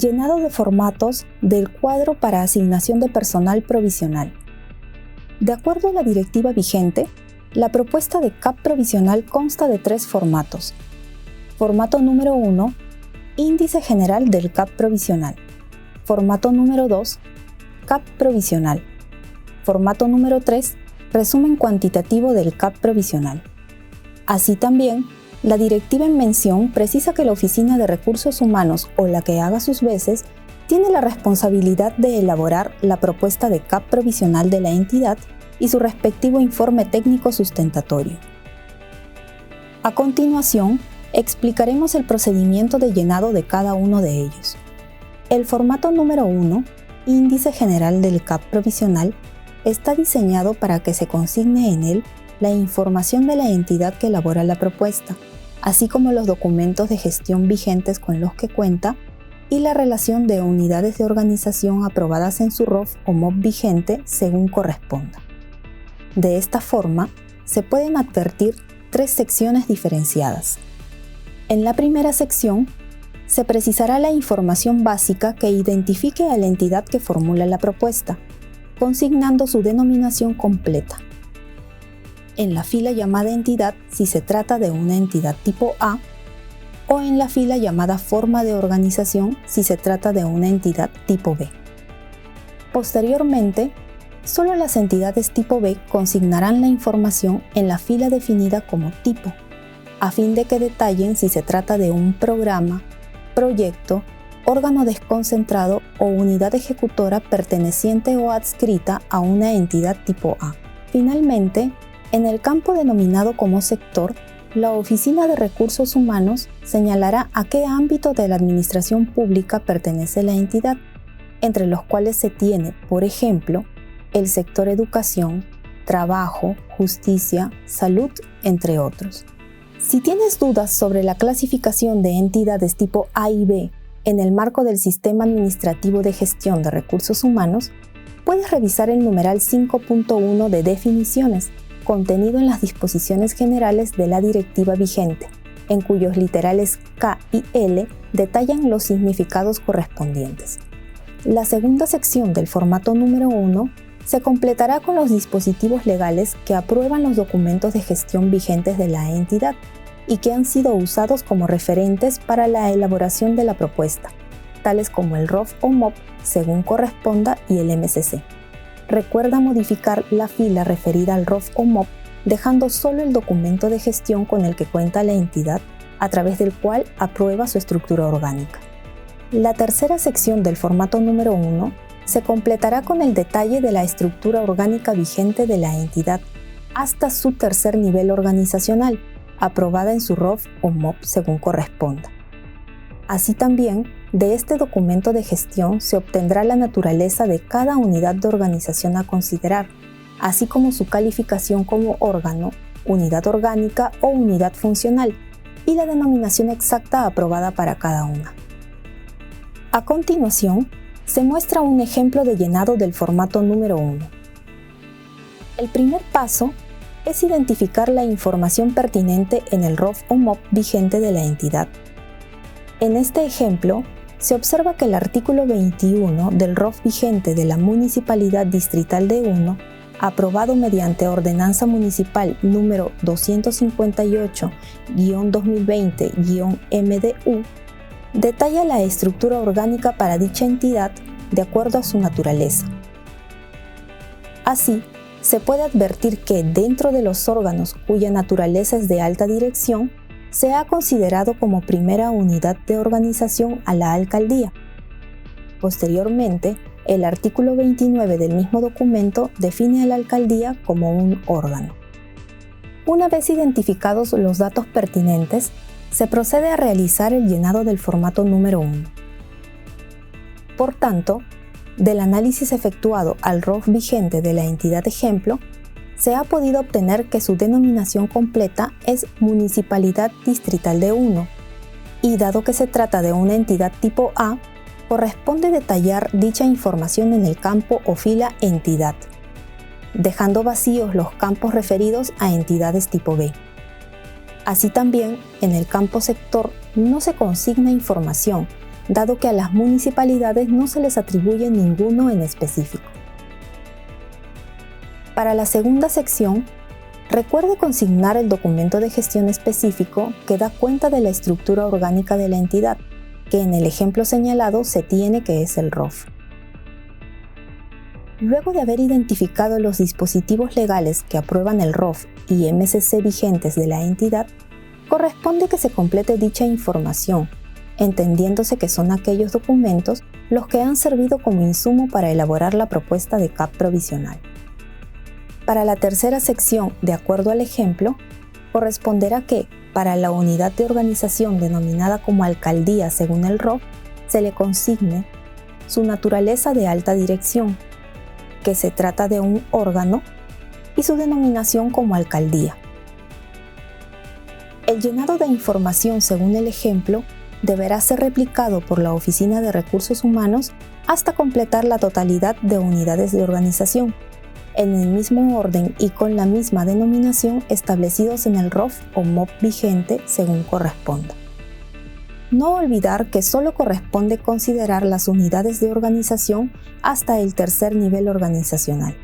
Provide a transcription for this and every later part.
Llenado de formatos del cuadro para asignación de personal provisional. De acuerdo a la directiva vigente, la propuesta de CAP provisional consta de 3 formatos. Formato número 1, Índice general del CAP provisional. Formato número 2, CAP provisional. Formato número 3, Resumen cuantitativo del CAP provisional. Así también, la directiva en mención precisa que la Oficina de Recursos Humanos o la que haga sus veces tiene la responsabilidad de elaborar la propuesta de CAP provisional de la entidad y su respectivo informe técnico sustentatorio. A continuación, explicaremos el procedimiento de llenado de cada uno de ellos. El formato número 1, Índice general del CAP provisional, está diseñado para que se consigne en él la información de la entidad que elabora la propuesta, así como los documentos de gestión vigentes con los que cuenta y la relación de unidades de organización aprobadas en su ROF o MOP vigente según corresponda. De esta forma, se pueden advertir 3 secciones diferenciadas. En la primera sección, se precisará la información básica que identifique a la entidad que formula la propuesta, consignando su denominación completa. En la fila llamada entidad si se trata de una entidad tipo A, o en la fila llamada forma de organización si se trata de una entidad tipo B. Posteriormente, solo las entidades tipo B consignarán la información en la fila definida como tipo, a fin de que detallen si se trata de un programa, proyecto, órgano desconcentrado o unidad ejecutora perteneciente o adscrita a una entidad tipo A. Finalmente, en el campo denominado como sector, la Oficina de Recursos Humanos señalará a qué ámbito de la administración pública pertenece la entidad, entre los cuales se tiene, por ejemplo, el sector educación, trabajo, justicia, salud, entre otros. Si tienes dudas sobre la clasificación de entidades tipo A y B en el marco del Sistema Administrativo de Gestión de Recursos Humanos, puedes revisar el numeral 5.1 de definiciones, contenido en las disposiciones generales de la directiva vigente, en cuyos literales K y L detallan los significados correspondientes. La segunda sección del formato número 1 se completará con los dispositivos legales que aprueban los documentos de gestión vigentes de la entidad y que han sido usados como referentes para la elaboración de la propuesta, tales como el ROF o MOP según corresponda y el MCC. Recuerda modificar la fila referida al ROF o MOP dejando solo el documento de gestión con el que cuenta la entidad, a través del cual aprueba su estructura orgánica. La tercera sección del formato número 1 se completará con el detalle de la estructura orgánica vigente de la entidad hasta su tercer nivel organizacional, aprobada en su ROF o MOP según corresponda. Así también, de este documento de gestión se obtendrá la naturaleza de cada unidad de organización a considerar, así como su calificación como órgano, unidad orgánica o unidad funcional, y la denominación exacta aprobada para cada una. A continuación, se muestra un ejemplo de llenado del formato número 1. El primer paso es identificar la información pertinente en el ROF o MOP vigente de la entidad. En este ejemplo, se observa que el artículo 21 del ROF vigente de la Municipalidad Distrital de 1, aprobado mediante Ordenanza Municipal número 258-2020-MDU, detalla la estructura orgánica para dicha entidad de acuerdo a su naturaleza. Así, se puede advertir que dentro de los órganos cuya naturaleza es de alta dirección, se ha considerado como primera unidad de organización a la alcaldía. Posteriormente, el artículo 29 del mismo documento define a la alcaldía como un órgano. Una vez identificados los datos pertinentes, se procede a realizar el llenado del formato número 1. Por tanto, del análisis efectuado al ROF vigente de la entidad ejemplo, se ha podido obtener que su denominación completa es Municipalidad Distrital de 1, y dado que se trata de una entidad tipo A, corresponde detallar dicha información en el campo o fila Entidad, dejando vacíos los campos referidos a entidades tipo B. Así también, en el campo Sector no se consigna información, dado que a las municipalidades no se les atribuye ninguno en específico. Para la segunda sección, recuerde consignar el documento de gestión específico que da cuenta de la estructura orgánica de la entidad, que en el ejemplo señalado se tiene que es el ROF. Luego de haber identificado los dispositivos legales que aprueban el ROF y MCC vigentes de la entidad, corresponde que se complete dicha información, entendiéndose que son aquellos documentos los que han servido como insumo para elaborar la propuesta de CAP provisional. Para la tercera sección, de acuerdo al ejemplo, corresponderá que, para la unidad de organización denominada como alcaldía según el ROF, se le consigne su naturaleza de alta dirección, que se trata de un órgano, y su denominación como alcaldía. El llenado de información según el ejemplo deberá ser replicado por la Oficina de Recursos Humanos hasta completar la totalidad de unidades de organización, en el mismo orden y con la misma denominación establecidos en el ROF o MOP vigente según corresponda. No olvidar que solo corresponde considerar las unidades de organización hasta el tercer nivel organizacional.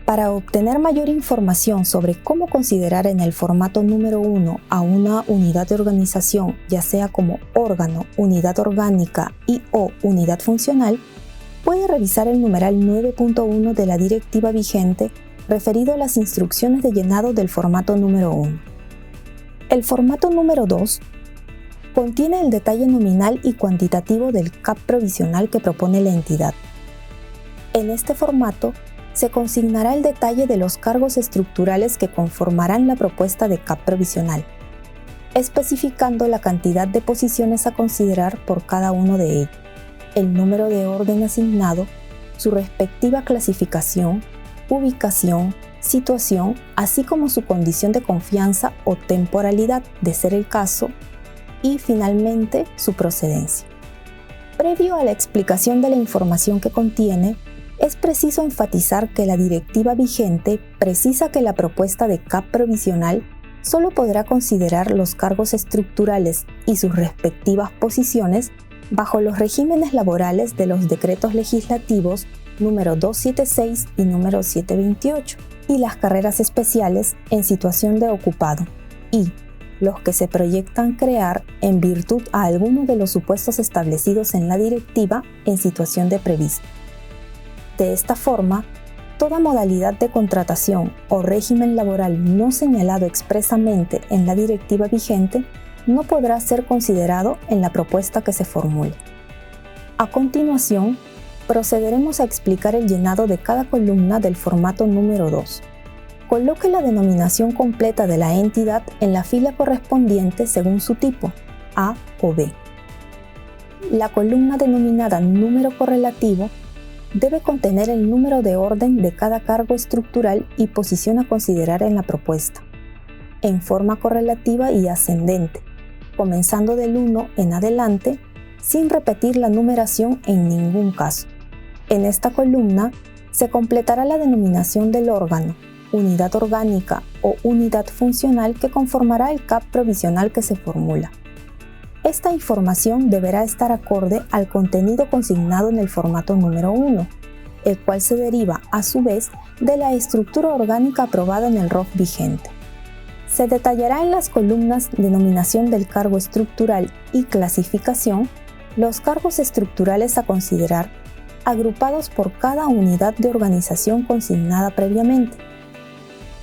Para obtener mayor información sobre cómo considerar en el formato número 1 a una unidad de organización, ya sea como órgano, unidad orgánica y/o unidad funcional, puede revisar el numeral 9.1 de la directiva vigente referido a las instrucciones de llenado del formato número 1. El formato número 2 contiene el detalle nominal y cuantitativo del CAP provisional que propone la entidad. En este formato se consignará el detalle de los cargos estructurales que conformarán la propuesta de CAP provisional, especificando la cantidad de posiciones a considerar por cada uno de ellos, el número de orden asignado, su respectiva clasificación, ubicación, situación, así como su condición de confianza o temporalidad, de ser el caso, y finalmente su procedencia. Previo a la explicación de la información que contiene, es preciso enfatizar que la directiva vigente precisa que la propuesta de CAP provisional solo podrá considerar los cargos estructurales y sus respectivas posiciones bajo los regímenes laborales de los decretos legislativos número 276 y número 728 y las carreras especiales en situación de ocupado y los que se proyectan crear en virtud a alguno de los supuestos establecidos en la directiva en situación de previsto. De esta forma, toda modalidad de contratación o régimen laboral no señalado expresamente en la directiva vigente no podrá ser considerado en la propuesta que se formule. A continuación, procederemos a explicar el llenado de cada columna del formato número 2. Coloque la denominación completa de la entidad en la fila correspondiente según su tipo, A o B. La columna denominada número correlativo debe contener el número de orden de cada cargo estructural y posición a considerar en la propuesta, en forma correlativa y ascendente, comenzando del 1 en adelante, sin repetir la numeración en ningún caso. En esta columna se completará la denominación del órgano, unidad orgánica o unidad funcional que conformará el CAP provisional que se formula. Esta información deberá estar acorde al contenido consignado en el formato número 1, el cual se deriva, a su vez, de la estructura orgánica aprobada en el ROF vigente. Se detallará en las columnas denominación del cargo estructural y clasificación los cargos estructurales a considerar, agrupados por cada unidad de organización consignada previamente.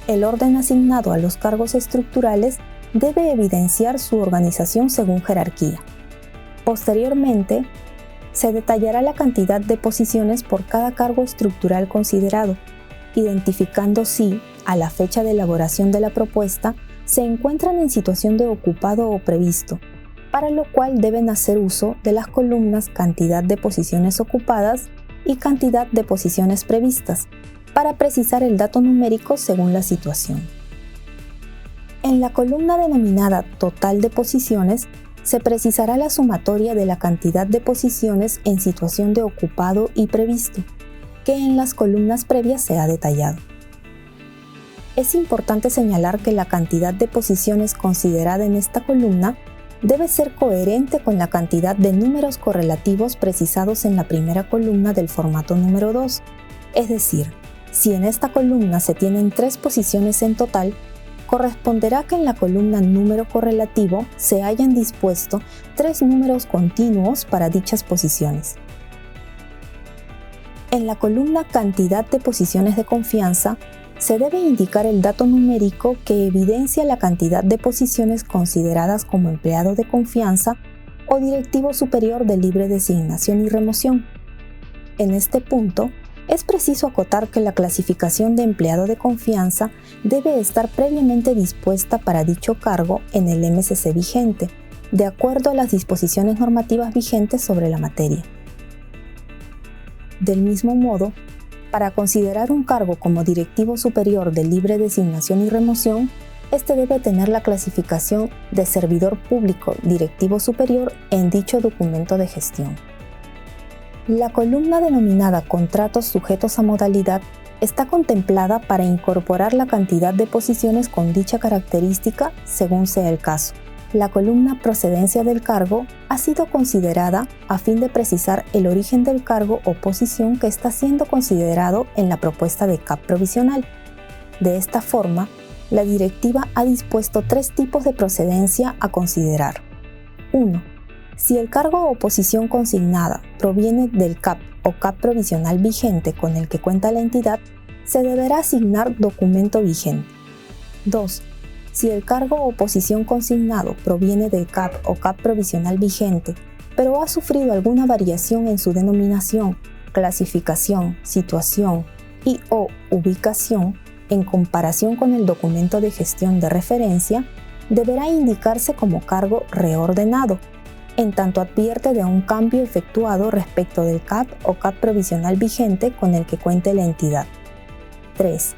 El orden asignado a los cargos estructurales debe evidenciar su organización según jerarquía. Posteriormente, se detallará la cantidad de posiciones por cada cargo estructural considerado, identificando si, a la fecha de elaboración de la propuesta, se encuentran en situación de ocupado o previsto, para lo cual deben hacer uso de las columnas cantidad de posiciones ocupadas y cantidad de posiciones previstas, para precisar el dato numérico según la situación. En la columna denominada total de posiciones, se precisará la sumatoria de la cantidad de posiciones en situación de ocupado y previsto, que en las columnas previas se ha detallado. Es importante señalar que la cantidad de posiciones considerada en esta columna debe ser coherente con la cantidad de números correlativos precisados en la primera columna del formato número 2. Es decir, si en esta columna se tienen 3 posiciones en total, corresponderá que en la columna número correlativo se hayan dispuesto 3 números continuos para dichas posiciones. En la columna cantidad de posiciones de confianza, se debe indicar el dato numérico que evidencia la cantidad de posiciones consideradas como empleado de confianza o directivo superior de libre designación y remoción. En este punto, es preciso acotar que la clasificación de empleado de confianza debe estar previamente dispuesta para dicho cargo en el MCC vigente, de acuerdo a las disposiciones normativas vigentes sobre la materia. Del mismo modo, para considerar un cargo como directivo superior de libre designación y remoción, este debe tener la clasificación de servidor público directivo superior en dicho documento de gestión. La columna denominada Contratos sujetos a modalidad está contemplada para incorporar la cantidad de posiciones con dicha característica según sea el caso. La columna Procedencia del cargo ha sido considerada a fin de precisar el origen del cargo o posición que está siendo considerado en la propuesta de CAP provisional. De esta forma, la directiva ha dispuesto 3 tipos de procedencia a considerar. 1. Si el cargo o posición consignada proviene del CAP o CAP provisional vigente con el que cuenta la entidad, se deberá asignar documento vigente. 2. Si el cargo o posición consignado proviene del CAP o CAP provisional vigente, pero ha sufrido alguna variación en su denominación, clasificación, situación y/o ubicación en comparación con el documento de gestión de referencia, deberá indicarse como cargo reordenado, en tanto advierte de un cambio efectuado respecto del CAP o CAP provisional vigente con el que cuente la entidad. 3.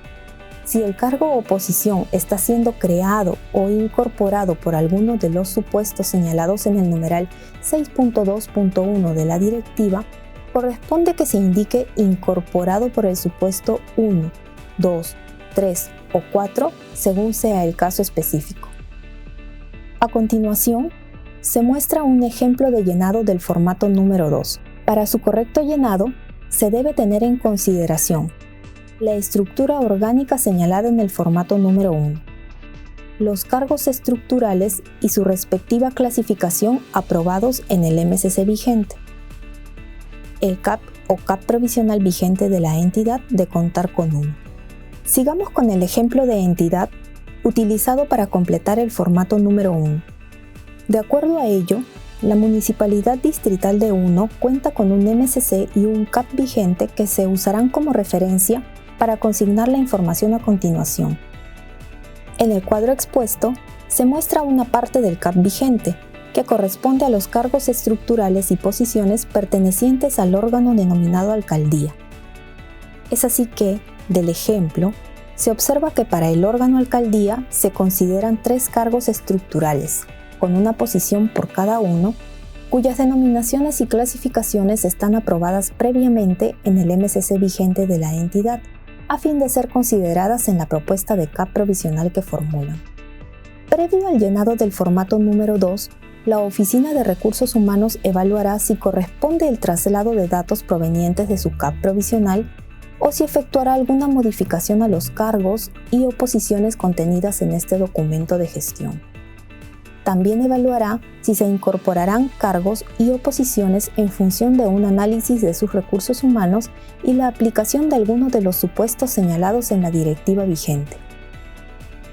Si el cargo o posición está siendo creado o incorporado por alguno de los supuestos señalados en el numeral 6.2.1 de la directiva, corresponde que se indique incorporado por el supuesto 1, 2, 3 o 4 según sea el caso específico. A continuación, se muestra un ejemplo de llenado del formato número 2. Para su correcto llenado, se debe tener en consideración la estructura orgánica señalada en el formato número 1, los cargos estructurales y su respectiva clasificación aprobados en el MCC vigente, el CAP o CAP provisional vigente de la entidad de contar con 1. Sigamos con el ejemplo de entidad utilizado para completar el formato número 1. De acuerdo a ello, la Municipalidad Distrital de 1 cuenta con un MCC y un CAP vigente que se usarán como referencia para consignar la información a continuación. En el cuadro expuesto, se muestra una parte del CAP vigente, que corresponde a los cargos estructurales y posiciones pertenecientes al órgano denominado alcaldía. Es así que, del ejemplo, se observa que para el órgano alcaldía se consideran 3 cargos estructurales, con una posición por cada uno, cuyas denominaciones y clasificaciones están aprobadas previamente en el MCC vigente de la entidad, a fin de ser consideradas en la propuesta de CAP provisional que formulan. Previo al llenado del formato número 2, la Oficina de Recursos Humanos evaluará si corresponde el traslado de datos provenientes de su CAP provisional o si efectuará alguna modificación a los cargos y o posiciones contenidas en este documento de gestión. También evaluará si se incorporarán cargos y oposiciones en función de un análisis de sus recursos humanos y la aplicación de alguno de los supuestos señalados en la directiva vigente.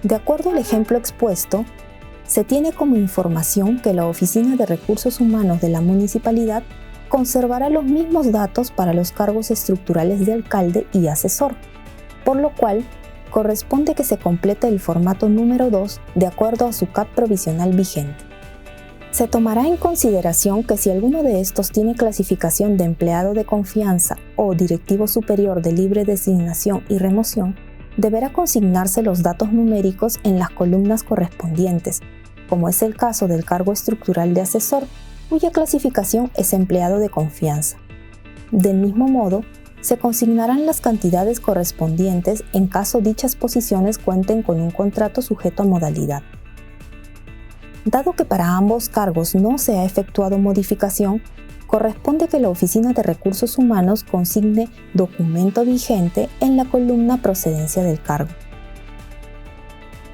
De acuerdo al ejemplo expuesto, se tiene como información que la Oficina de Recursos Humanos de la Municipalidad conservará los mismos datos para los cargos estructurales de alcalde y asesor, por lo cual corresponde que se complete el formato número 2 de acuerdo a su CAP provisional vigente. Se tomará en consideración que si alguno de estos tiene clasificación de empleado de confianza o directivo superior de libre designación y remoción, deberá consignarse los datos numéricos en las columnas correspondientes, como es el caso del cargo estructural de asesor, cuya clasificación es empleado de confianza. Del mismo modo, se consignarán las cantidades correspondientes en caso dichas posiciones cuenten con un contrato sujeto a modalidad. Dado que para ambos cargos no se ha efectuado modificación, corresponde que la Oficina de Recursos Humanos consigne documento vigente en la columna Procedencia del cargo.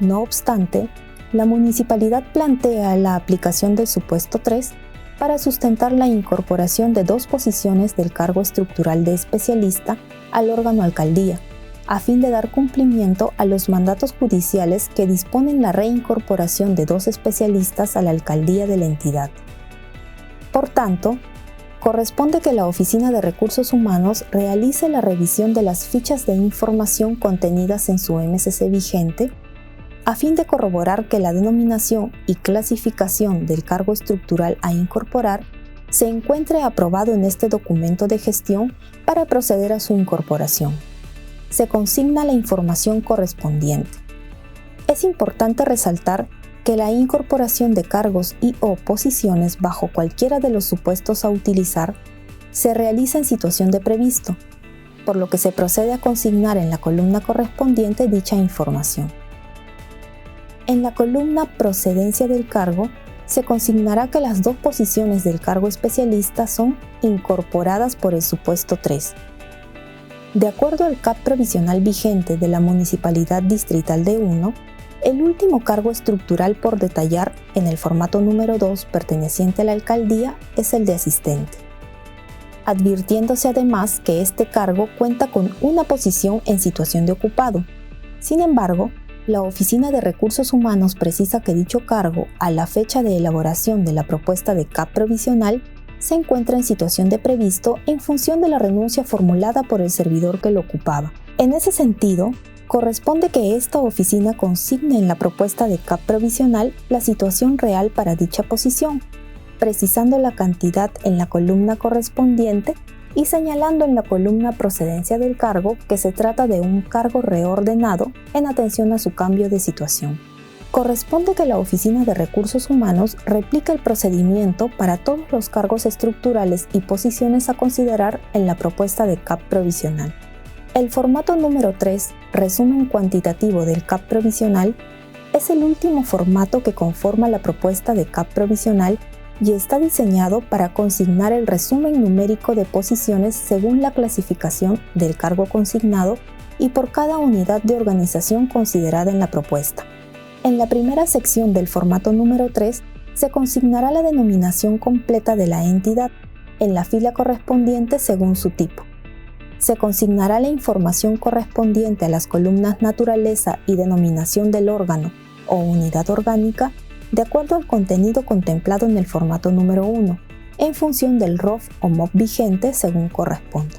No obstante, la municipalidad plantea la aplicación del supuesto 3 para sustentar la incorporación de 2 posiciones del cargo estructural de especialista al órgano alcaldía, a fin de dar cumplimiento a los mandatos judiciales que disponen la reincorporación de 2 especialistas a la alcaldía de la entidad. Por tanto, corresponde que la Oficina de Recursos Humanos realice la revisión de las fichas de información contenidas en su MCC vigente, a fin de corroborar que la denominación y clasificación del cargo estructural a incorporar se encuentre aprobado en este documento de gestión para proceder a su incorporación. Se consigna la información correspondiente. Es importante resaltar que la incorporación de cargos y/o posiciones bajo cualquiera de los supuestos a utilizar se realiza en situación de previsto, por lo que se procede a consignar en la columna correspondiente dicha información. En la columna Procedencia del cargo, se consignará que las 2 posiciones del cargo especialista son incorporadas por el supuesto 3. De acuerdo al CAP provisional vigente de la Municipalidad Distrital de 1, el último cargo estructural por detallar en el formato número 2 perteneciente a la alcaldía es el de asistente, advirtiéndose además que este cargo cuenta con una posición en situación de ocupado. Sin embargo, la Oficina de Recursos Humanos precisa que dicho cargo, a la fecha de elaboración de la propuesta de CAP provisional, se encuentra en situación de previsto en función de la renuncia formulada por el servidor que lo ocupaba. En ese sentido, corresponde que esta oficina consigne en la propuesta de CAP provisional la situación real para dicha posición, precisando la cantidad en la columna correspondiente y señalando en la columna Procedencia del cargo que se trata de un cargo reordenado en atención a su cambio de situación. Corresponde que la Oficina de Recursos Humanos replique el procedimiento para todos los cargos estructurales y posiciones a considerar en la propuesta de CAP provisional. El formato número 3, resumen cuantitativo del CAP provisional, es el último formato que conforma la propuesta de CAP provisional y está diseñado para consignar el resumen numérico de posiciones según la clasificación del cargo consignado y por cada unidad de organización considerada en la propuesta. En la primera sección del formato número 3 se consignará la denominación completa de la entidad en la fila correspondiente según su tipo. Se consignará la información correspondiente a las columnas naturaleza y denominación del órgano o unidad orgánica de acuerdo al contenido contemplado en el formato número 1, en función del ROF o MOP vigente según corresponda.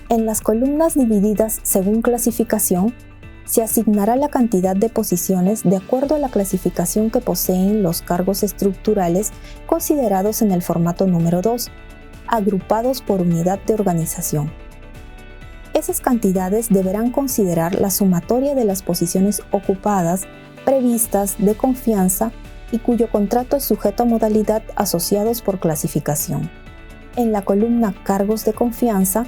En las columnas divididas según clasificación, se asignará la cantidad de posiciones de acuerdo a la clasificación que poseen los cargos estructurales considerados en el formato número 2, agrupados por unidad de organización. Esas cantidades deberán considerar la sumatoria de las posiciones ocupadas, previstas, de confianza y cuyo contrato es sujeto a modalidad asociados por clasificación. En la columna Cargos de confianza,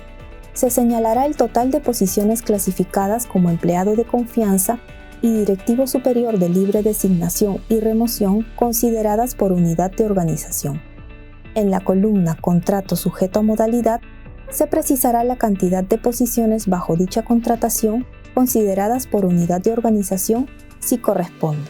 se señalará el total de posiciones clasificadas como empleado de confianza y directivo superior de libre designación y remoción consideradas por unidad de organización. En la columna Contrato sujeto a modalidad, se precisará la cantidad de posiciones bajo dicha contratación consideradas por unidad de organización si corresponde.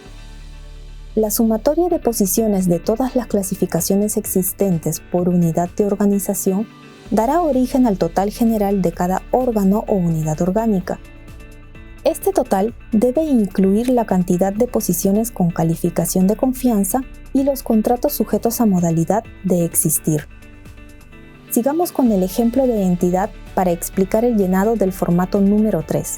La sumatoria de posiciones de todas las clasificaciones existentes por unidad de organización dará origen al total general de cada órgano o unidad orgánica. Este total debe incluir la cantidad de posiciones con calificación de confianza y los contratos sujetos a modalidad de existir. Sigamos con el ejemplo de entidad para explicar el llenado del formato número 3.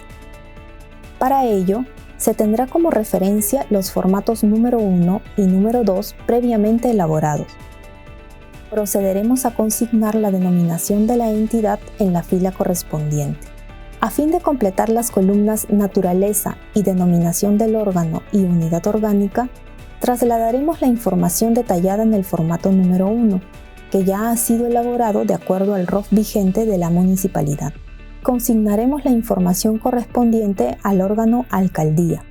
Para ello, se tendrá como referencia los formatos número 1 y número 2 previamente elaborados. Procederemos a consignar la denominación de la entidad en la fila correspondiente. A fin de completar las columnas naturaleza y denominación del órgano y unidad orgánica, trasladaremos la información detallada en el formato número 1, que ya ha sido elaborado de acuerdo al ROF vigente de la municipalidad. Consignaremos la información correspondiente al órgano alcaldía.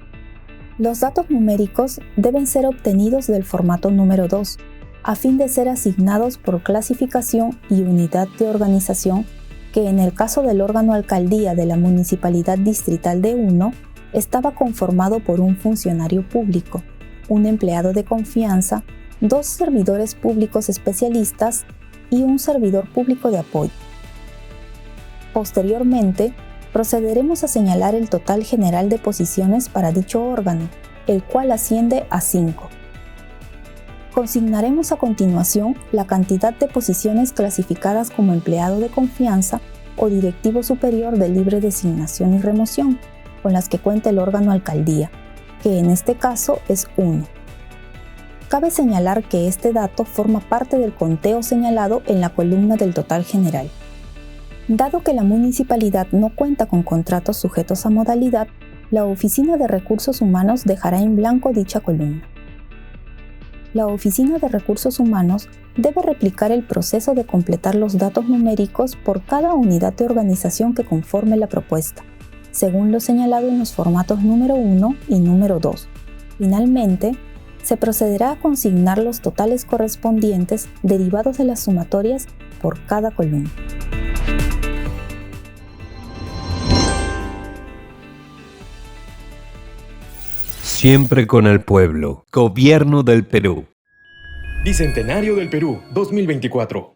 Los datos numéricos deben ser obtenidos del formato número 2, a fin de ser asignados por clasificación y unidad de organización, que en el caso del órgano alcaldía de la Municipalidad Distrital de 1, estaba conformado por un funcionario público, un empleado de confianza, 2 servidores públicos especialistas y un servidor público de apoyo. Posteriormente, procederemos a señalar el total general de posiciones para dicho órgano, el cual asciende a 5. Consignaremos a continuación la cantidad de posiciones clasificadas como empleado de confianza o directivo superior de libre designación y remoción, con las que cuenta el órgano alcaldía, que en este caso es 1. Cabe señalar que este dato forma parte del conteo señalado en la columna del total general. Dado que la municipalidad no cuenta con contratos sujetos a modalidad, la Oficina de Recursos Humanos dejará en blanco dicha columna. La Oficina de Recursos Humanos debe replicar el proceso de completar los datos numéricos por cada unidad de organización que conforme la propuesta, según lo señalado en los formatos número 1 y número 2. Finalmente, se procederá a consignar los totales correspondientes derivados de las sumatorias por cada columna. Siempre con el pueblo. Gobierno del Perú. Bicentenario del Perú 2024.